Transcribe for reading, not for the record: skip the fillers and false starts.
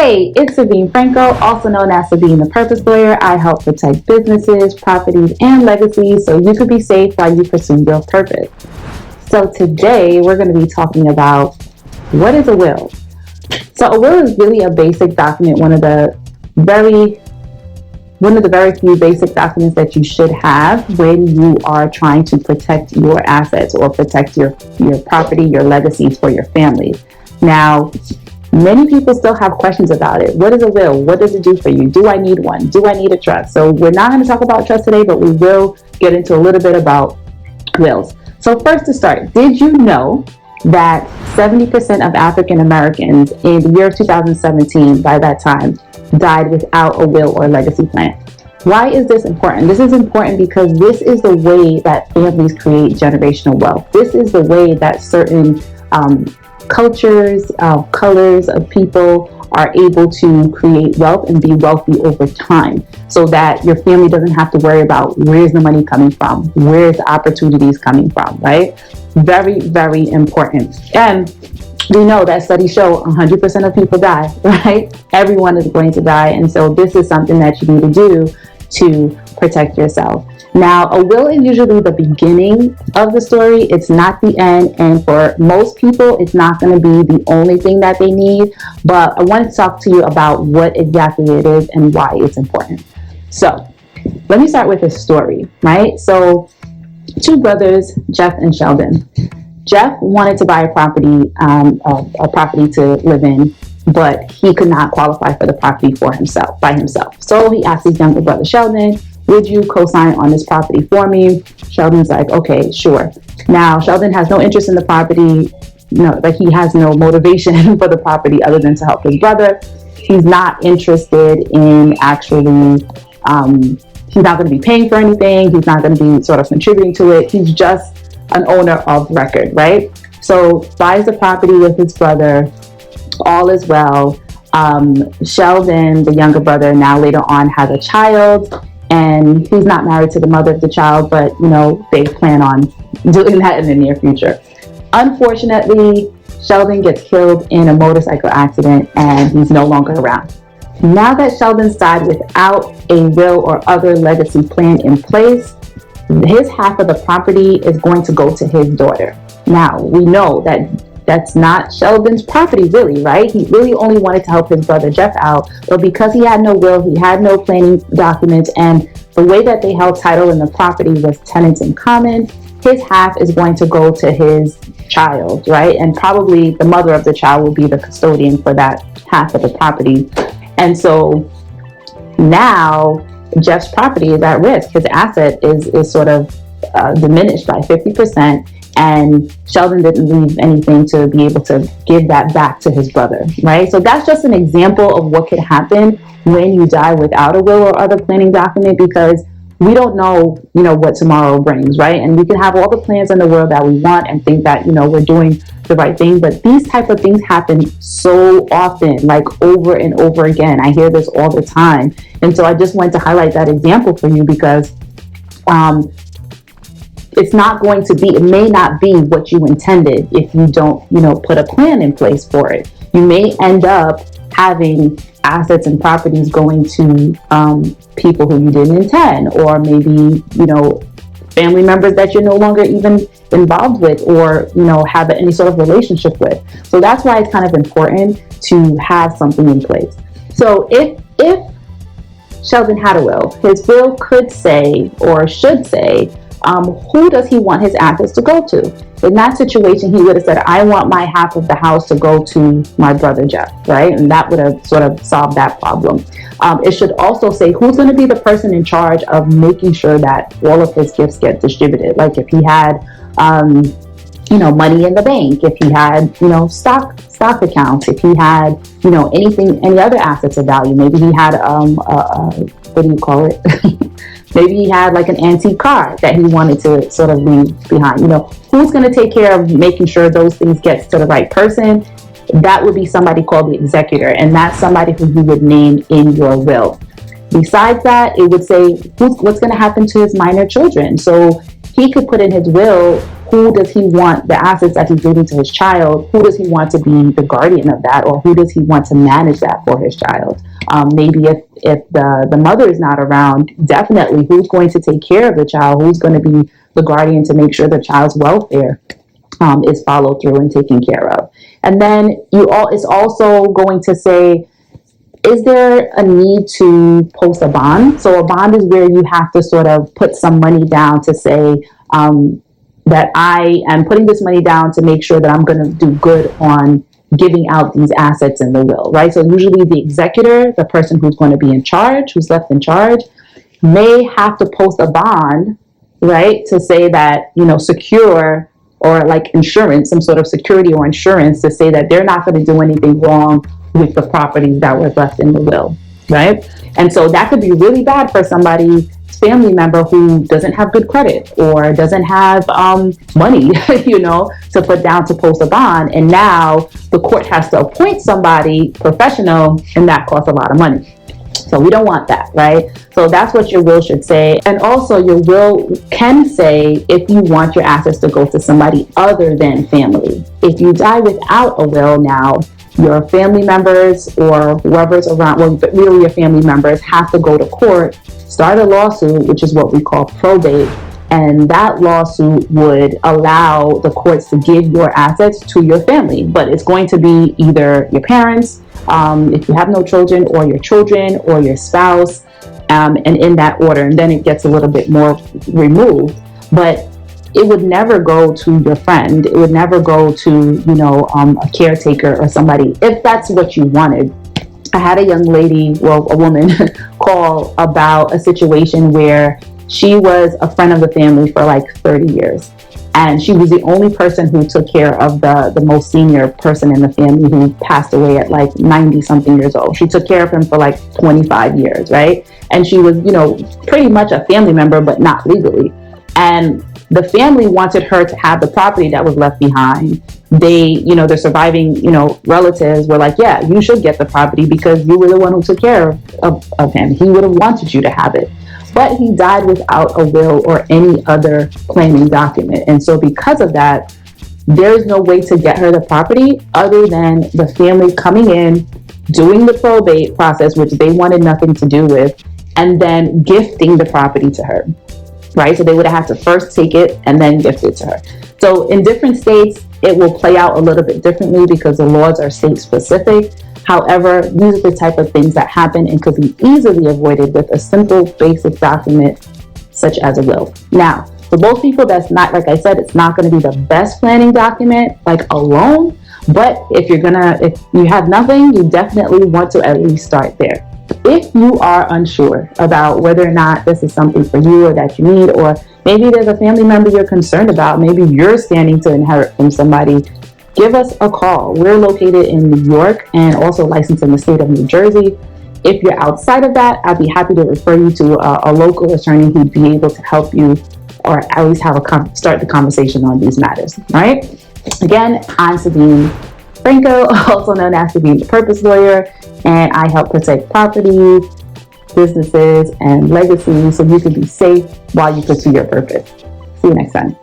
Hey, it's Sabine Franco, also known as Sabine the Purpose Lawyer. I help protect businesses, properties, and legacies so you can be safe while you pursue your purpose. So today we're going to be talking about what is a will. So a will is really a basic document, one of the very few basic documents that you should have when you are trying to protect your assets or protect your property, your legacies for your family. Now, many people still have questions about it. What is a will? What does it do for you? Do I need one? Do I need a trust? So we're not going to talk about trust today, but we will get into a little bit about wills. So first to start, did you know that 70% of African Americans in the year of 2017, by that time, died without a will or legacy plan? Why is this important? This is important because this is the way that families create generational wealth. This is the way that certain cultures, colors of people are able to create wealth and be wealthy over time, so that your family doesn't have to worry about where's the money coming from, where's the opportunities coming from, right? Very, very important. And we know that studies show 100% of people die, right? Everyone is going to die. And so this is something that you need to do to protect yourself. Now, a will is usually the beginning of the story. It's not the end. And for most people, it's not going to be the only thing that they need. But I want to talk to you about what exactly it is and why it's important. So let me start with a story, right? So two brothers, Jeff and Sheldon. Jeff wanted to buy a property to live in, but he could not qualify for the property by himself. So he asked his younger brother, Sheldon, would you co-sign on this property for me? Sheldon's like, okay, sure. Now, Sheldon has no interest in the property, he has no motivation for the property other than to help his brother. He's not interested in actually, he's not going to be paying for anything. He's not going to be sort of contributing to it. He's just an owner of record, right? So buys the property with his brother. All is well. Sheldon, the younger brother, now later on has a child. And he's not married to the mother of the child, but, they plan on doing that in the near future. Unfortunately, Sheldon gets killed in a motorcycle accident and he's no longer around. Now that Sheldon's died without a will or other legacy plan in place, his half of the property is going to go to his daughter. Now, we know that that's not Sheldon's property, really, right? He really only wanted to help his brother Jeff out, but because he had no will, he had no planning documents, and the way that they held title in the property was tenants in common, his half is going to go to his child, right? And probably the mother of the child will be the custodian for that half of the property. And so now Jeff's property is at risk. His asset is sort of diminished by 50%. And Sheldon didn't leave anything to be able to give that back to his brother, right? So that's just an example of what could happen when you die without a will or other planning document, because we don't know, what tomorrow brings, right? And we can have all the plans in the world that we want and think that, we're doing the right thing. But these type of things happen so often, like over and over again. I hear this all the time. And so I just wanted to highlight that example for you because, it may not be what you intended if you don't, put a plan in place for it. You may end up having assets and properties going to people who you didn't intend, or maybe, family members that you're no longer even involved with or, have any sort of relationship with. So that's why it's kind of important to have something in place. So if Sheldon had a will, his will could say or should say, who does he want his assets to go to? In that situation, he would have said, I want my half of the house to go to my brother Jeff, right? And that would have sort of solved that problem. It should also say who's going to be the person in charge of making sure that all of his gifts get distributed. Like if he had, money in the bank, if he had, stock accounts, if he had, any other assets of value. Maybe he had, what do you call it? Maybe he had like an antique car that he wanted to sort of leave behind. Who's going to take care of making sure those things get to the right person? That would be somebody called the executor, and that's somebody who you would name in your will. Besides that, it would say what's going to happen to his minor children. So he could put in his will who does he want the assets that he's leaving to his child? Who does he want to be the guardian of that, or who does he want to manage that for his child? Maybe if the mother is not around, definitely who's going to take care of the child? Who's going to be the guardian to make sure the child's welfare is followed through and taken care of? And then it's also going to say, is there a need to post a bond? So a bond is where you have to sort of put some money down to say that I am putting this money down to make sure that I'm going to do good on giving out these assets in the will, right? So usually the executor, the person who's going to be in charge, who's left in charge, may have to post a bond, right, to say that, secure, or like insurance, some sort of security or insurance to say that they're not going to do anything wrong with the properties that was left in the will, right? And so that could be really bad for somebody's family member who doesn't have good credit or doesn't have money, to put down to post a bond. And now the court has to appoint somebody professional, and that costs a lot of money. So we don't want that, right? So that's what your will should say. And also your will can say if you want your assets to go to somebody other than family. If you die without a will now, your family members or whoever's around, well, but really your family members have to go to court, start a lawsuit, which is what we call probate. And that lawsuit would allow the courts to give your assets to your family. But it's going to be either your parents, if you have no children, or your children, or your spouse, and in that order. And then it gets a little bit more removed. But it would never go to your friend. It would never go to, a caretaker or somebody, if that's what you wanted. I had a young lady, a woman, call about a situation where she was a friend of the family for like 30 years. And she was the only person who took care of the most senior person in the family who passed away at like 90 something years old. She took care of him for like 25 years, right? And she was, pretty much a family member, but not legally. And the family wanted her to have the property that was left behind. They, their surviving, relatives were like, yeah, you should get the property because you were the one who took care of him. He would have wanted you to have it. But he died without a will or any other claiming document. And so because of that, there's no way to get her the property other than the family coming in, doing the probate process, which they wanted nothing to do with, and then gifting the property to her, right? So they would have had to first take it and then gift it to her. So in different states, it will play out a little bit differently because the laws are state specific. However, these are the type of things that happen and could be easily avoided with a simple, basic document such as a will. Now, for most people, that's not, like I said, it's not going to be the best planning document, like alone. But if you have nothing, you definitely want to at least start there. If you are unsure about whether or not this is something for you or that you need, or maybe there's a family member you're concerned about, maybe you're standing to inherit from somebody, give us a call. We're located in New York and also licensed in the state of New Jersey. If you're outside of that, I'd be happy to refer you to a local attorney who'd be able to help you or at least start the conversation on these matters, right? Again, I'm Sabine Franco, also known as Sabine the Purpose Lawyer, and I help protect property, businesses, and legacies so you can be safe while you pursue your purpose. See you next time.